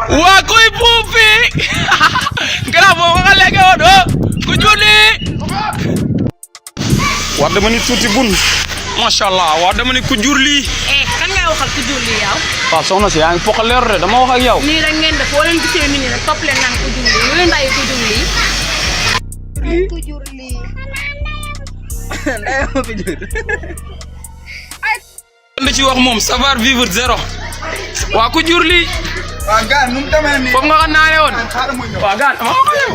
Wa koy pupi. Grabo nga lege odo. Ku julli. Wa dama ni tuti bun. Masyaallah, wa dama ni ku jurli. Kan ngay waxal ku julli yow? Wa soxna si yaangi fokk leer de dama wax ak yow. Ni rek ngeen def bo leen gisee nit ñi rek top leen nan ku julli. Ñu leen day ku julli. Ku julli. Ndey mo fi jur. Li ci wax mom savoir vivre zéro. Wa ku jurli. Wa gaan num tamé ni. Fop nga xam naane won. Wa gaan dama wax yow.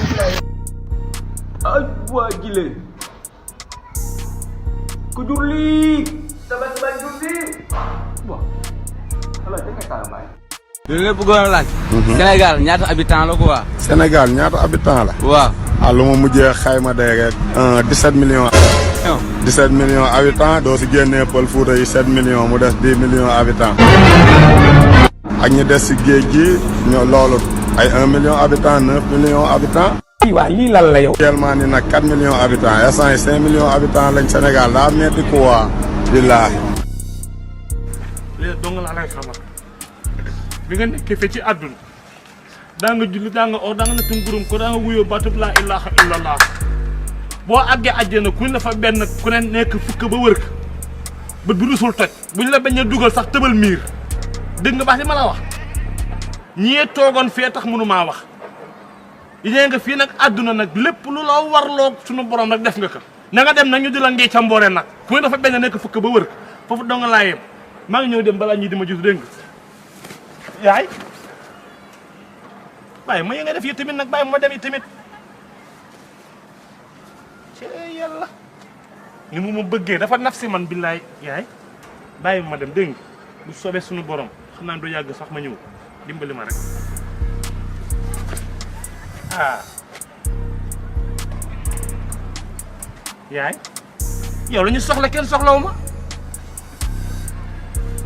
Ay wa gile. Ku jurli. Sabar jurli. Wah. Ala dengay ka bay. Li bëggoon laaj. Sénégal ñaata habitant la quoi? Sénégal ñaata habitant la? Waaw. Lu ma mujjee xayma day rek 17 millions. 17 millions habitants doo si génnee Pël Fuuta yi 7 millions mu des 10 millions habitants. ak ñi des si géej gi ñoo loolu ay 1 million habitants 9 millions habitants. Waa lii lan la yow. actuellement ni nag 4 millions habitants instant yi 5 millions habitants lañ Sénégal daa metti quoi. billaahi. léegi dong laa lay xamal bi nga nekkee fii ci àdduna daa nga julli daa nga or daa nga ne tungurum ko daa nga wuyoo baatub laa ilaaha illallah boo àggee àjjana kuñ la fa benn ku ne nekk fukk ba wër ka bët bu rusul toj buñ la bañ a dugal sax tëbal miir dégg nga baax li ma la wax ñii toogoon fee tax mënumaa wax yéen nga fii nag àdduna nag lépp lu la warloo sunu borom rek def nga ko na nga dem nag ñu di la ngee ca mboore nag kuñ dafa benn nekk fukk ba wër ka foofu dong laa yem maa ngi ñëw dem balaa ñii di ma gis dégg nga yaay bàyyi ma yi nga def yi tamit nag bàyyi ma dem yi tamit ci yàlla ni mu ma bëggee dafa naf si man billaay yaay bàyyi ma dem dégg nga bu soobee suñu borom xam naa du yàgg sax ma ñëw dimbali ma rek yaay yow la ñu soxla kenn soxlawu ma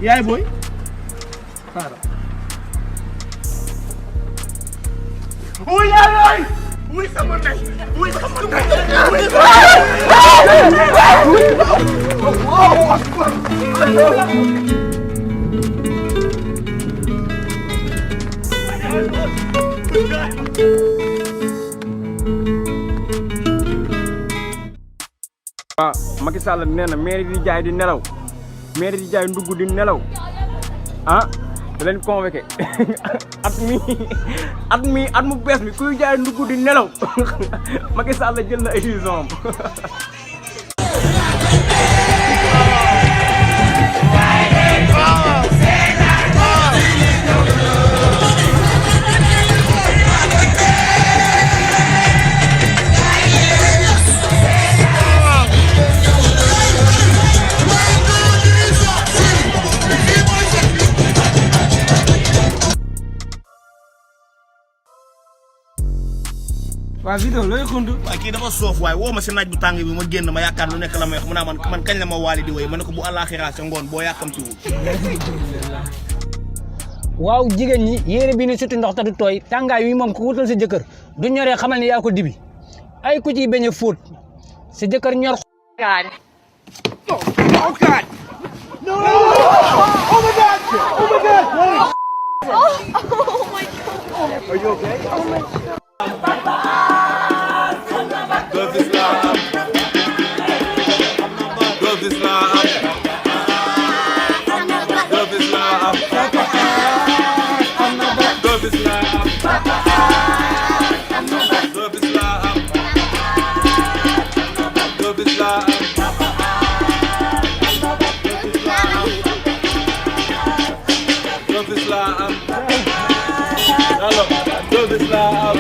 yaay booy xaaral wuy yaay wuy sama ndey wuy sama ndey wuy Macky Sall nee na maire di jaay di nelaw maire di jaay ndugg di nelaw da leen convoqué at mu bees mi kuy jaay ndugg di nelaw Macky Sall jël na ay décision Waa vidéo looy xundu. waaye kii dafa soof waaye woo ma si naaj bu tàng bi ma génn ma yaakaar lu nekk la may wax mu naa man kañ la ma waali di wéy ma ne ko bu àllaaxira sa ngoon boo yàkkamtiwul. waaw jigéen ñi yére bi ni suti ndox ta du tooy tàngaay wi moom ku wutal sa jëkkër du ñoree xamal ni yaa ko dibi ay ku ciy bañ a fóot sa jëkkër ñor. God. Oh God! No! Oh my God! Oh my God! Oh my God. Are you okay? Oh my God. Love Islam. Love Islam. Love Islam. Love Islam. Love Islam. Love Islam. Love Islam. Love Islam.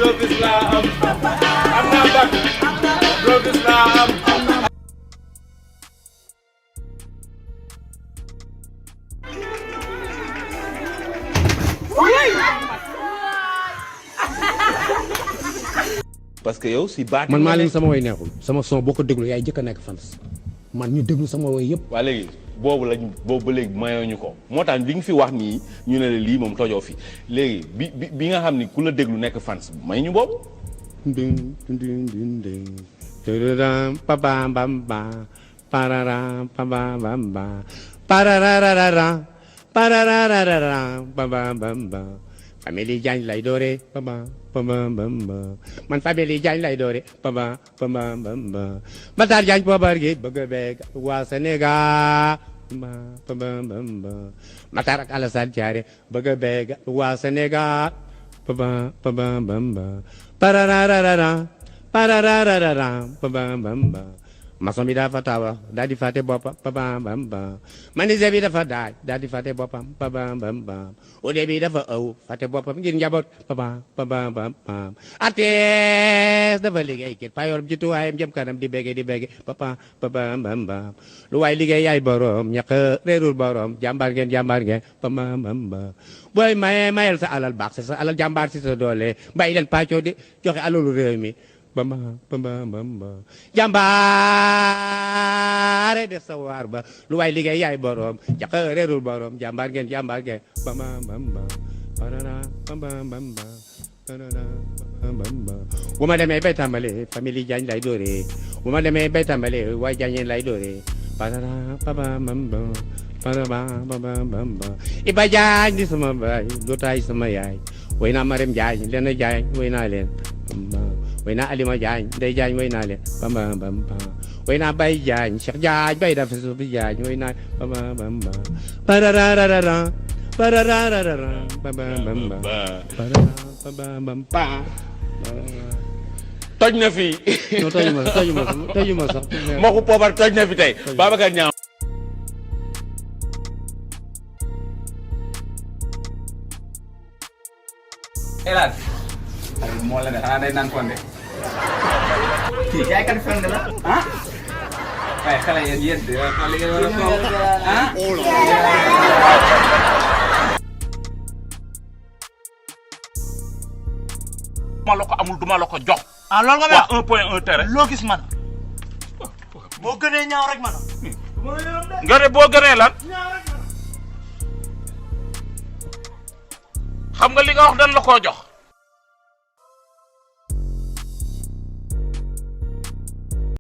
Love Islam. I'm not back. Love Islam. parce que yow si baat man maa leen sama way neexul sama son boo ko déglu yaay jëkk a nekk fans man ñu déglu sama way yëpp. waa léegi boobu ba léegi mayoo ñu ko moo tax li nga fi wax nii ñu ne la lii moom tojoo fi léegi bi nga xam ni ku la déglu nekk fans may ñu boobu. ding ding ding ding tadam pabam bam ba pararam pabam bam ba parararara pararararara bam bam bam bam famille Diagne lay doore bam bam bam bam man famille Diagne lay doore bam bam bam bam Matar Diagne poobar gi bëgg a beeg waa Sénégal bam bam bam Matar ak Alassane Diaré bëgg a beeg waa Sénégal bam bam bam pararararara pararararara bam bam bam maçon bi dafa tawa daal di fàtte boppam bam bam bam menuisier bi dafa daaj daal di fàtte boppam bam bam bam oudé bi dafa ëw fàtte boppam ngir njaboot bam bam bam artiste dafa liggéey kit payoor ji tuwaayam jëm kanam di bége bam bam bam lu waay liggéey yaay borom ñàkk réerul borom jàmbaar ngeen bam bam bam booy mayel sa alal baax sa alal jàmbaar si sa doole bàyyi leen pàccoo di joxe alalu réew mi bam jàmbaare def sa waar ba lu waay liggéey yaay borom ñàkk réerul borom jàmbaar ngeen bam bu ma demee bay tàmbale famille Diagne lay doore bu ma demee bay tàmbale waay Diagne lay doore Iba Diagne di sama baay lu taay sama yaay way naa Marème Diagne Lena Diagne way naa leen way naa Alima Diagne Ndeye Diagne way naa leen bam way naa Baye Diagne Cheikh Diagne Baye dafa suuf Diagne way naa bam pararararara pararararara bam toj na fi tojuma sax Maxu poobar toj na fi tey Babacar Niang Elad moo la de xanaa day naan fonde kii jaay kat fonde la ah waaye xale yéen de li ngeen war a toog ah ma la ko amul duma la ko jox ah loolu nga waa 1.1 terrain loo gis man boo gënee ñaaw rek man nga ne boo gënee lan xam nga li nga wax dañ la koo jox